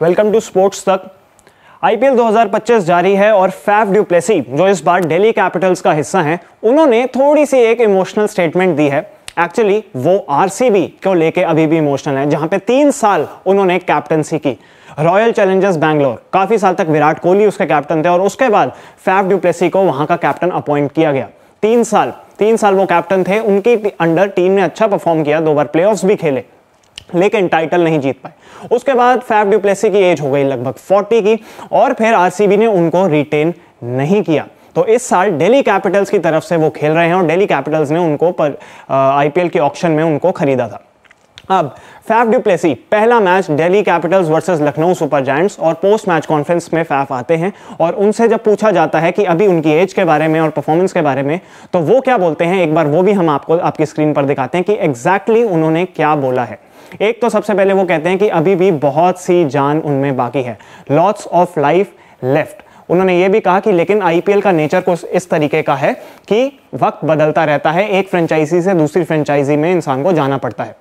Welcome to sports तक। IPL 2025 जारी है और फैफ डू प्लेसी जो इस बार दिल्ली कैपिटल्स का हिस्सा हैं, उन्होंने थोड़ी सी एक इमोशनल स्टेटमेंट दी है। एक्चुअली वो आरसीबी को लेके अभी भी इमोशनल है, जहां पे 3 साल उन्होंने कैप्टनसी की। रॉयल चैलेंजर्स बैंगलोर, काफी साल तक विराट कोहली उसके कैप्टन थे और उसके बाद फैफ डू प्लेसी को वहां का कैप्टन अपॉइंट किया गया। 3 साल वो कैप्टन थे, उनके अंडर टीम ने अच्छा परफॉर्म किया, 2 बार प्लेऑफ्स भी खेले, लेकिन टाइटल नहीं जीत पाए। उसके बाद फैफ डू प्लेसी की एज हो गई लगभग 40 की और फिर आरसीबी ने उनको रिटेन नहीं किया। तो इस साल दिल्ली कैपिटल्स की तरफ से वो खेल रहे हैं और दिल्ली कैपिटल्स ने उनको आईपीएल के ऑक्शन में उनको खरीदा था। अब फैफ डू प्लेसी पहला match Delhi Capitals versus Lucknow super giants और पोस्ट मैच कॉन्फ्रेंस में फैफ आते हैं और उनसे जब पूछा जाता है कि अभी उनकी एज के बारे में और परफॉर्मेंस के बारे में, तो वो क्या बोलते हैं, एक बार वो भी हम आपको आपकी स्क्रीन पर दिखाते हैं कि एग्जैक्टली उन्होंने क्या बोला है। एक तो सबसे पहले वो कहते हैं कि अभी भी बहुत सी जान उनमें बाकी है, लॉट्स ऑफ लाइफ लेफ्ट। उन्होंने ये भी कहा कि लेकिन आईपीएल का नेचर कुछ इस तरीके का है कि वक्त बदलता रहता है, एक फ्रेंचाइजी से दूसरी फ्रेंचाइजी में इंसान को जाना पड़ता है।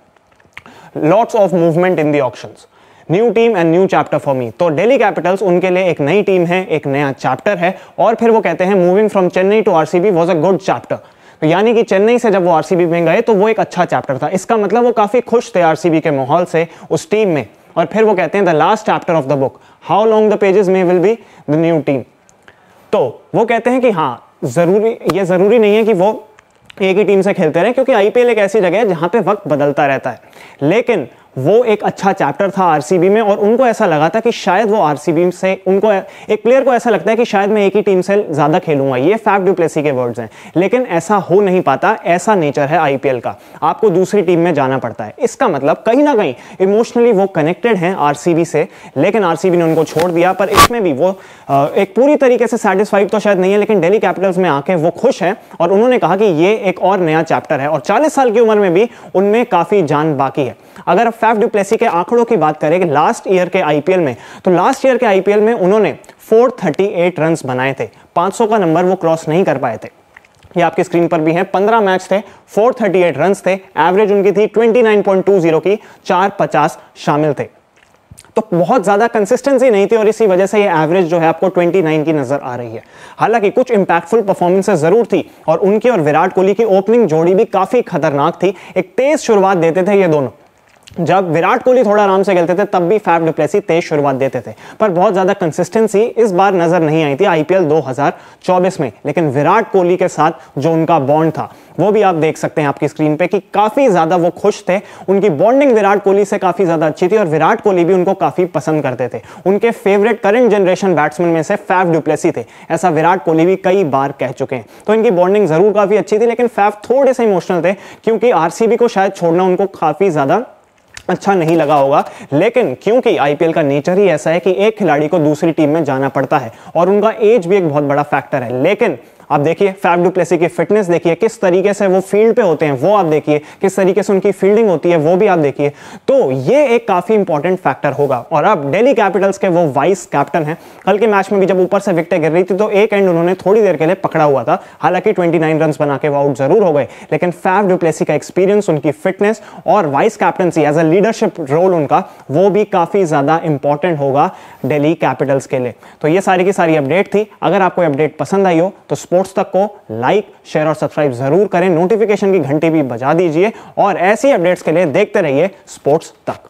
Lots of movement in the auctions, new team and new chapter for me. तो दिल्ली कैपिटल्स उनके लिए एक नई टीम है, एक नया चैप्टर है। और फिर वो कहते हैं moving from Chennai to RCB was a good chapter. तो यानी कि चेन्नई से जब वो आरसीबी में गए तो वो एक अच्छा चैप्टर था। इसका मतलब वो काफी खुश थे आरसीबी के माहौल से, उस टीम में। और फिर वो कहते हैं the last chapter of the book, how long the pages में will be the new team. तो वो कहते हैं कि हाँ, ये जरूरी नहीं है कि वो एक ही टीम से खेलते रहे, क्योंकि आईपीएल एक ऐसी जगह है जहां पे वक्त बदलता रहता है। लेकिन वो एक अच्छा चैप्टर था आरसीबी में और उनको ऐसा लगा था कि शायद वो आरसीबी से, उनको एक प्लेयर को ऐसा लगता है कि शायद मैं एक ही टीम से ज्यादा खेलूंगा। ये फैफ डू प्लेसी के वर्ड्स हैं, लेकिन ऐसा हो नहीं पाता। ऐसा नेचर है आईपीएल का, आपको दूसरी टीम में जाना पड़ता है। इसका मतलब कहीं ना कहीं इमोशनली वो कनेक्टेड हैं आरसीबी से, लेकिन आरसीबी ने उनको छोड़ दिया। पर इसमें भी वो एक पूरी तरीके से सेटिस्फाइड तो शायद नहीं है, लेकिन दिल्ली कैपिटल्स में आके वो खुश है और उन्होंने कहा कि ये एक और नया चैप्टर है और 40 साल की उम्र में भी उनमें काफी जान बाकी है। अगर आप फैफ डू प्लेसी के आंकड़ों की बात करें कि लास्ट ईयर के आईपीएल में, तो लास्ट ईयर के आईपीएल में उन्होंने 438 रन्स बनाए थे। 500 का नंबर वो क्रॉस नहीं कर पाए थे। ये आपकी स्क्रीन पर भी है, 15 मैच थे, 438 रन्स थे, एवरेज उनकी थी 29.20 की, 450 शामिल थे। तो बहुत ज्यादा कंसिस्टेंसी नहीं थी और इसी वजह से ये एवरेज जो है आपको 29 की नजर आ रही है। हालांकि कुछ इंपैक्टफुल परफॉर्मेंसेस जरूर थी और उनकी और विराट कोहली की ओपनिंग जोड़ी भी काफी खतरनाक थी। एक तेज शुरुआत देते थे ये दोनों। जब विराट कोहली थोड़ा आराम से खेलते थे तब भी फैफ डू प्लेसी तेज शुरुआत देते थे, पर बहुत ज्यादा कंसिस्टेंसी इस बार नजर नहीं आई थी आईपीएल 2024 में। लेकिन विराट कोहली के साथ जो उनका बॉन्ड था वो भी आप देख सकते हैं आपकी स्क्रीन पे कि काफी ज्यादा वो खुश थे। उनकी बॉन्डिंग विराट कोहली से काफी ज्यादा अच्छी थी और विराट कोहली भी उनको काफी पसंद करते थे। उनके फेवरेट करंट जनरेशन बैट्समैन में से फैफ डू प्लेसी थे, ऐसा विराट कोहली भी कई बार कह चुके हैं। तो इनकी बॉन्डिंग जरूर काफी अच्छी थी, लेकिन फैफ थोड़े से इमोशनल थे क्योंकि आरसीबी को शायद छोड़ना उनको काफी ज्यादा अच्छा नहीं लगा होगा। लेकिन क्योंकि आईपीएल का नेचर ही ऐसा है कि एक खिलाड़ी को दूसरी टीम में जाना पड़ता है और उनका एज भी एक बहुत बड़ा फैक्टर है। लेकिन आप देखिए फैफ डू प्लेसी की फिटनेस देखिए, किस तरीके से वो फील्ड पे होते हैं वो आप देखिए, किस तरीके से उनकी फील्डिंग होती है वो भी आप देखिए। तो ये एक काफी इंपॉर्टेंट फैक्टर होगा। और अब दिल्ली कैपिटल्स के वो वाइस कैप्टन हैं। कल के मैच में भी जब ऊपर से विकेटें गिर रही थी तो एक एंड उन्होंने थोड़ी देर के लिए पकड़ा हुआ था, हालांकि 29 रन बना के वो आउट जरूर हो गए। लेकिन फैफ डू प्लेसी का एक्सपीरियंस, उनकी फिटनेस और vice captaincy as a leadership role उनका, वो भी काफी ज्यादा इंपॉर्टेंट होगा दिल्ली कैपिटल्स के लिए। तो ये सारी की सारी अपडेट थी। अगर आपको अपडेट पसंद आई हो तो स्पोर्ट्स तक को लाइक, शेयर और सब्सक्राइब जरूर करें, नोटिफिकेशन की घंटी भी बजा दीजिए और ऐसी अपडेट्स के लिए देखते रहिए स्पोर्ट्स तक।